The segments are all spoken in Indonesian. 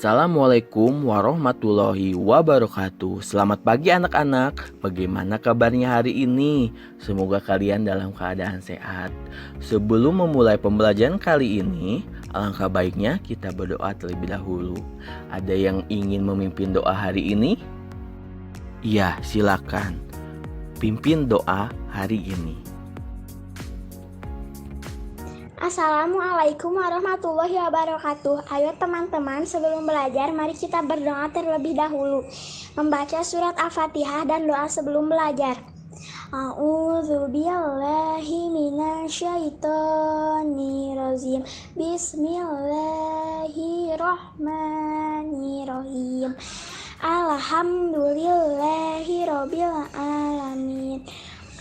Assalamualaikum warahmatullahi wabarakatuh. Selamat pagi anak-anak. Bagaimana kabarnya hari ini? Semoga kalian dalam keadaan sehat. Sebelum memulai pembelajaran kali ini, alangkah baiknya kita berdoa terlebih dahulu. Ada yang ingin memimpin doa hari ini? Iya, silakan. Pimpin doa hari ini. Assalamualaikum warahmatullahi wabarakatuh. Ayo teman-teman, sebelum belajar mari kita berdoa terlebih dahulu. Membaca surat Al-Fatihah dan doa sebelum belajar. A'udzubillahi minasyaitonirrajim. Bismillahirrahmanirrahim. Alhamdulillahirabbil alamin.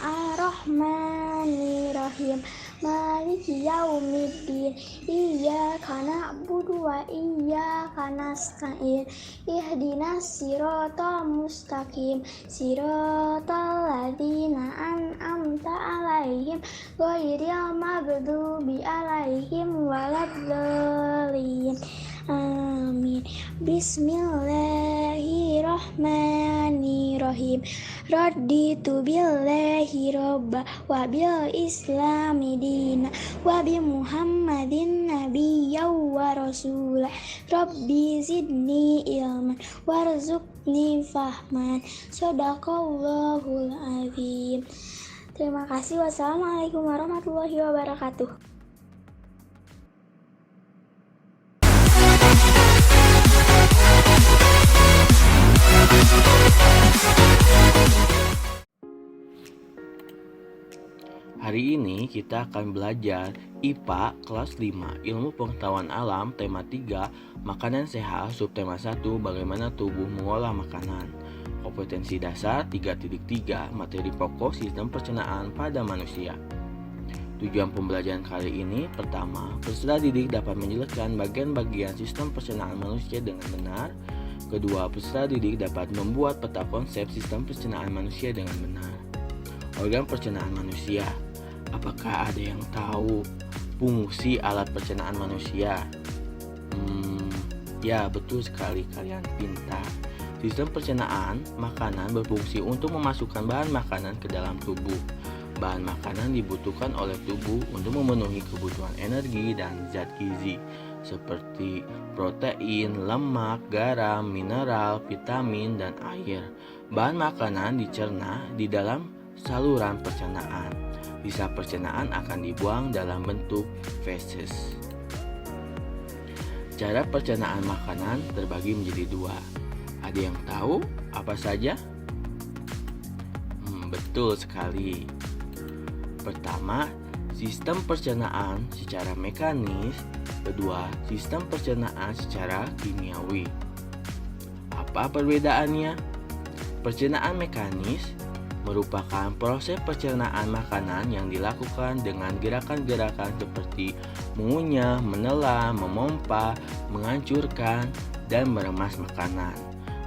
Ar-Rahmanirrahim. Maliki yaumiddin. Iyyaka na'budu wa iyyaka nasta'in. Ihdinas siratal mustaqim. Siratal ladzina an'amta 'alaihim ghairil maghdubi 'alaihim waladdallin. Amin. Bismillahirrahmanirrahim. Raditu billahi robba wa bil islami dina wa bi muhammadin nabiyya wa rasulah. Rabbi zidni ilman warzuqni fahman. Shadaqallahul azim. Terima kasih. Wassalamualaikum warahmatullahi wabarakatuh. Hari ini kita akan belajar IPA kelas 5 Ilmu Pengetahuan Alam tema 3 Makanan Sehat subtema 1 Bagaimana tubuh mengolah makanan. Kompetensi dasar 3.3 Materi pokok sistem pencernaan pada manusia. Tujuan pembelajaran kali ini: pertama, peserta didik dapat menjelaskan bagian-bagian sistem pencernaan manusia dengan benar. Kedua, peserta didik dapat membuat peta konsep sistem pencernaan manusia dengan benar. Organ pencernaan manusia. Apakah ada yang tahu fungsi alat pencernaan manusia? Ya, betul sekali, kalian pintar. Sistem pencernaan makanan berfungsi untuk memasukkan bahan makanan ke dalam tubuh. Bahan makanan dibutuhkan oleh tubuh untuk memenuhi kebutuhan energi dan zat gizi seperti protein, lemak, garam, mineral, vitamin, dan air. Bahan makanan dicerna di dalam saluran pencernaan. Sisa pencernaan akan dibuang dalam bentuk feses. Cara pencernaan makanan terbagi menjadi dua. Ada yang tahu apa saja? Betul sekali. Pertama, sistem pencernaan secara mekanis. Kedua, sistem pencernaan secara kimiawi. Apa perbedaannya? Pencernaan mekanis merupakan proses pencernaan makanan yang dilakukan dengan gerakan-gerakan seperti mengunyah, menelan, memompa, menghancurkan, dan meremas makanan.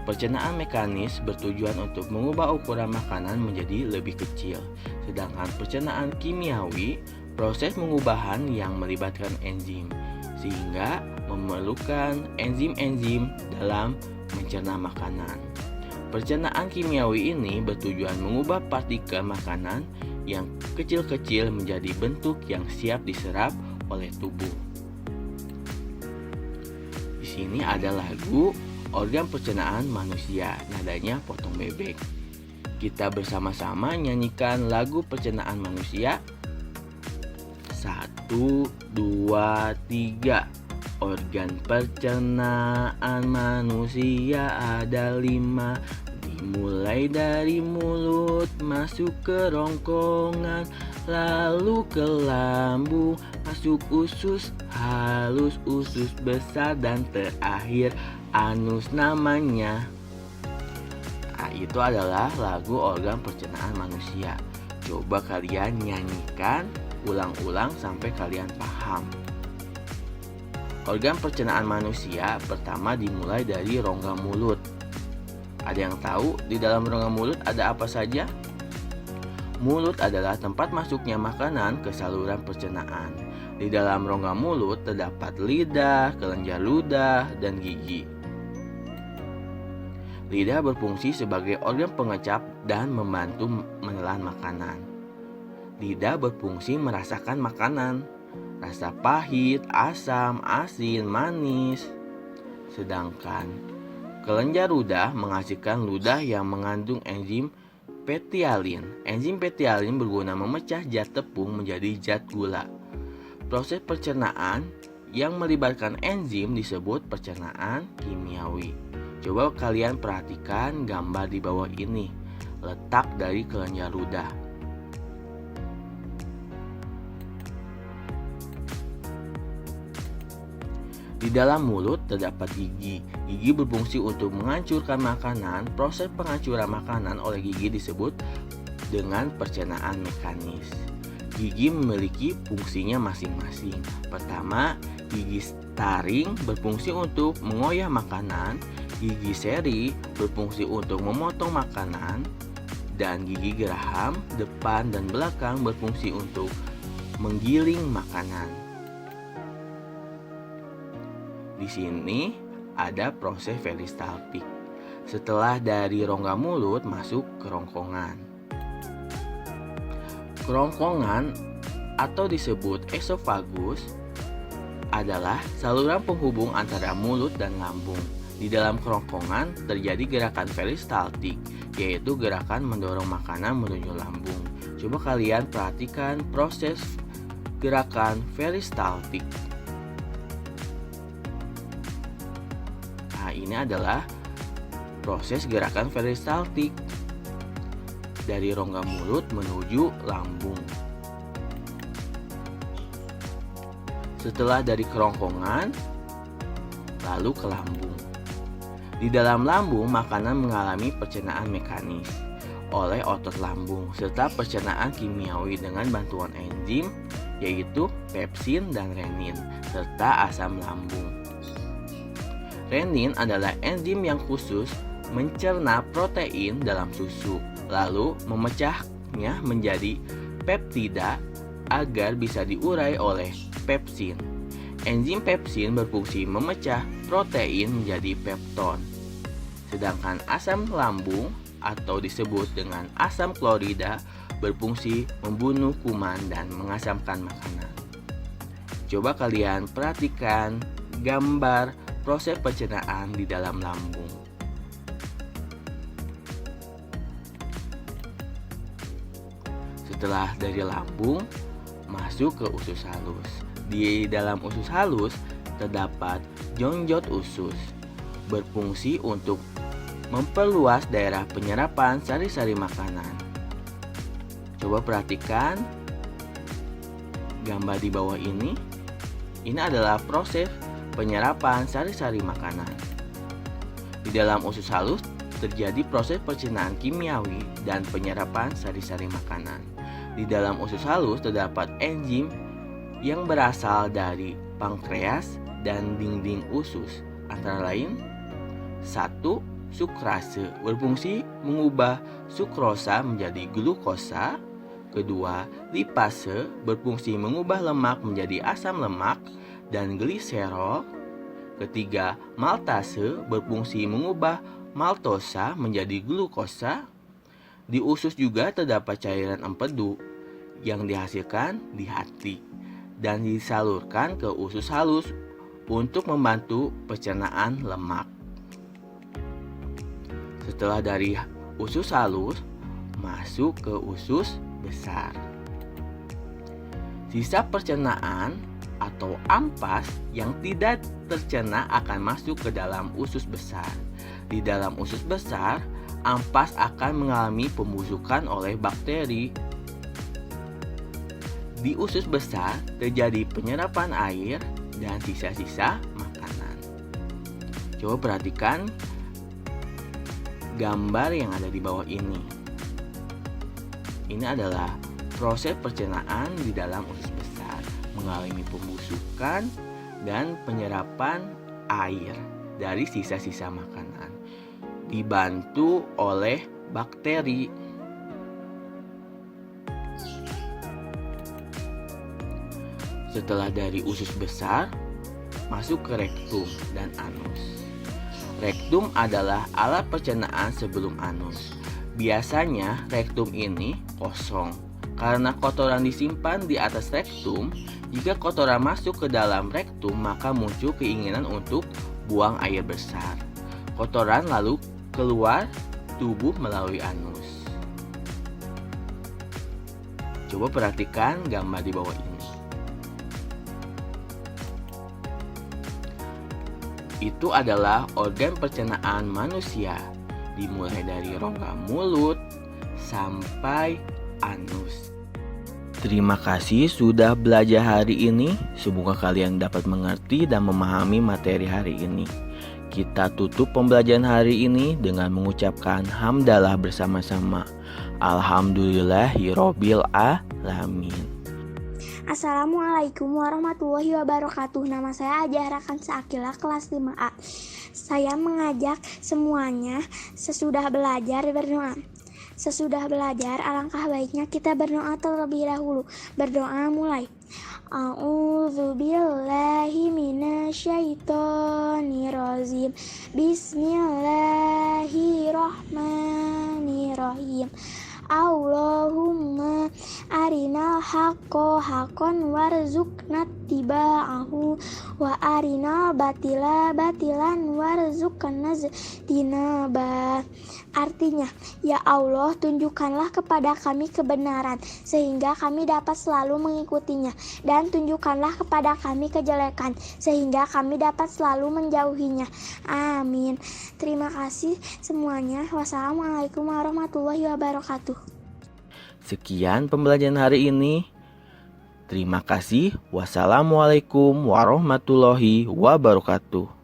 Pencernaan mekanis bertujuan untuk mengubah ukuran makanan menjadi lebih kecil, sedangkan pencernaan kimiawi proses pengubahan yang melibatkan enzim, sehingga memerlukan enzim-enzim dalam mencerna makanan. Pencernaan kimiawi ini bertujuan mengubah partikel makanan yang kecil-kecil menjadi bentuk yang siap diserap oleh tubuh. Di sini ada lagu Organ Pencernaan Manusia, nadanya potong bebek. Kita bersama-sama nyanyikan lagu pencernaan manusia. 1, 2, 3. Organ pencernaan manusia ada 5. Dimulai dari mulut, masuk ke rongkongan, lalu ke lambung, masuk usus halus, usus besar, dan terakhir anus namanya. Itu adalah lagu organ pencernaan manusia. Coba kalian nyanyikan ulang-ulang sampai kalian paham. Organ pencernaan manusia pertama dimulai dari rongga mulut. Ada yang tahu di dalam rongga mulut ada apa saja? Mulut adalah tempat masuknya makanan ke saluran pencernaan. Di dalam rongga mulut terdapat lidah, kelenjar ludah, dan gigi. Lidah berfungsi sebagai organ pengecap dan membantu menelan makanan. Lidah berfungsi merasakan makanan, rasa pahit, asam, asin, manis. Sedangkan kelenjar ludah menghasilkan ludah yang mengandung enzim petialin. Enzim petialin berguna memecah zat tepung menjadi zat gula. Proses pencernaan yang melibatkan enzim disebut pencernaan kimiawi. Coba kalian perhatikan gambar di bawah ini, letak dari kelenjar ludah. Di dalam mulut terdapat gigi. Gigi berfungsi untuk menghancurkan makanan. Proses penghancuran makanan oleh gigi disebut dengan pencernaan mekanis. Gigi memiliki fungsinya masing-masing. Pertama, gigi taring berfungsi untuk mengoyak makanan, gigi seri berfungsi untuk memotong makanan, dan gigi geraham depan dan belakang berfungsi untuk menggiling makanan. Di sini ada proses peristaltik. Setelah dari rongga mulut masuk kerongkongan. Kerongkongan atau disebut esofagus adalah saluran penghubung antara mulut dan lambung. Di dalam kerongkongan terjadi gerakan peristaltik, yaitu gerakan mendorong makanan menuju lambung. Coba kalian perhatikan proses gerakan peristaltik. Nah, ini adalah proses gerakan peristaltik dari rongga mulut menuju lambung. Setelah dari kerongkongan, lalu ke lambung. Di dalam lambung, makanan mengalami pencernaan mekanis oleh otot lambung serta pencernaan kimiawi dengan bantuan enzim yaitu pepsin dan renin serta asam lambung. Renin adalah enzim yang khusus mencerna protein dalam susu, lalu memecahnya menjadi peptida agar bisa diurai oleh pepsin. Enzim pepsin berfungsi memecah protein menjadi pepton. Sedangkan asam lambung atau disebut dengan asam klorida berfungsi membunuh kuman dan mengasamkan makanan. Coba kalian perhatikan gambar proses pencernaan di dalam lambung. Setelah dari lambung, masuk ke usus halus. Di dalam usus halus terdapat jonjot usus, berfungsi untuk memperluas daerah penyerapan sari-sari makanan. Coba perhatikan gambar di bawah ini. Ini adalah proses penyerapan sari-sari makanan. Di dalam usus halus terjadi proses pencernaan kimiawi dan penyerapan sari-sari makanan. Di dalam usus halus terdapat enzim yang berasal dari pankreas dan dinding usus, antara lain 1. Sukrase berfungsi mengubah sukrosa menjadi glukosa. 2. Lipase berfungsi mengubah lemak menjadi asam lemak dan gliserol. 3. Maltase berfungsi mengubah maltosa menjadi glukosa. Di usus juga terdapat cairan empedu yang dihasilkan di hati dan disalurkan ke usus halus untuk membantu pencernaan lemak. Setelah dari usus halus, masuk ke usus besar. Sisa pencernaan atau ampas yang tidak tercerna akan masuk ke dalam usus besar. Di dalam usus besar, ampas akan mengalami pembusukan oleh bakteri. Di usus besar terjadi penyerapan air dan sisa-sisa makanan. Coba perhatikan gambar yang ada di bawah ini. Ini adalah proses pencernaan di dalam usus besar, mengalami pembusukan dan penyerapan air dari sisa-sisa makanan, dibantu oleh bakteri. Setelah dari usus besar, masuk ke rektum dan anus. Rektum adalah alat pencernaan sebelum anus. Biasanya rektum ini kosong. Karena kotoran disimpan di atas rektum, jika kotoran masuk ke dalam rektum maka muncul keinginan untuk buang air besar. Kotoran lalu keluar tubuh melalui anus. Coba perhatikan gambar di bawah ini. Itu adalah organ pencernaan manusia, dimulai dari rongga mulut sampai anus. Terima kasih sudah belajar hari ini. Semoga kalian dapat mengerti dan memahami materi hari ini. Kita tutup pembelajaran hari ini dengan mengucapkan hamdalah bersama-sama. Alhamdulillahirobbil alamin. Assalamualaikum warahmatullahi wabarakatuh. Nama saya Ajah Rakansa Akila, kelas 5A. Saya mengajak semuanya sesudah belajar berdoa. Sesudah belajar, alangkah baiknya kita berdoa terlebih dahulu. Berdoa mulai. A'udzubillahi minasyaitonirrajim. Bismillahirrahmanirrahim. Allahumma arinal haqqo haqqan warzuqna tiba'ahu wa arinal batila batilan warzuqna tinaba. Artinya, ya Allah, tunjukkanlah kepada kami kebenaran sehingga kami dapat selalu mengikutinya, dan tunjukkanlah kepada kami kejelekan sehingga kami dapat selalu menjauhinya. Amin. Terima kasih semuanya. Wassalamualaikum warahmatullahi wabarakatuh. Sekian pembelajaran hari ini. Terima kasih. Wassalamualaikum warahmatullahi wabarakatuh.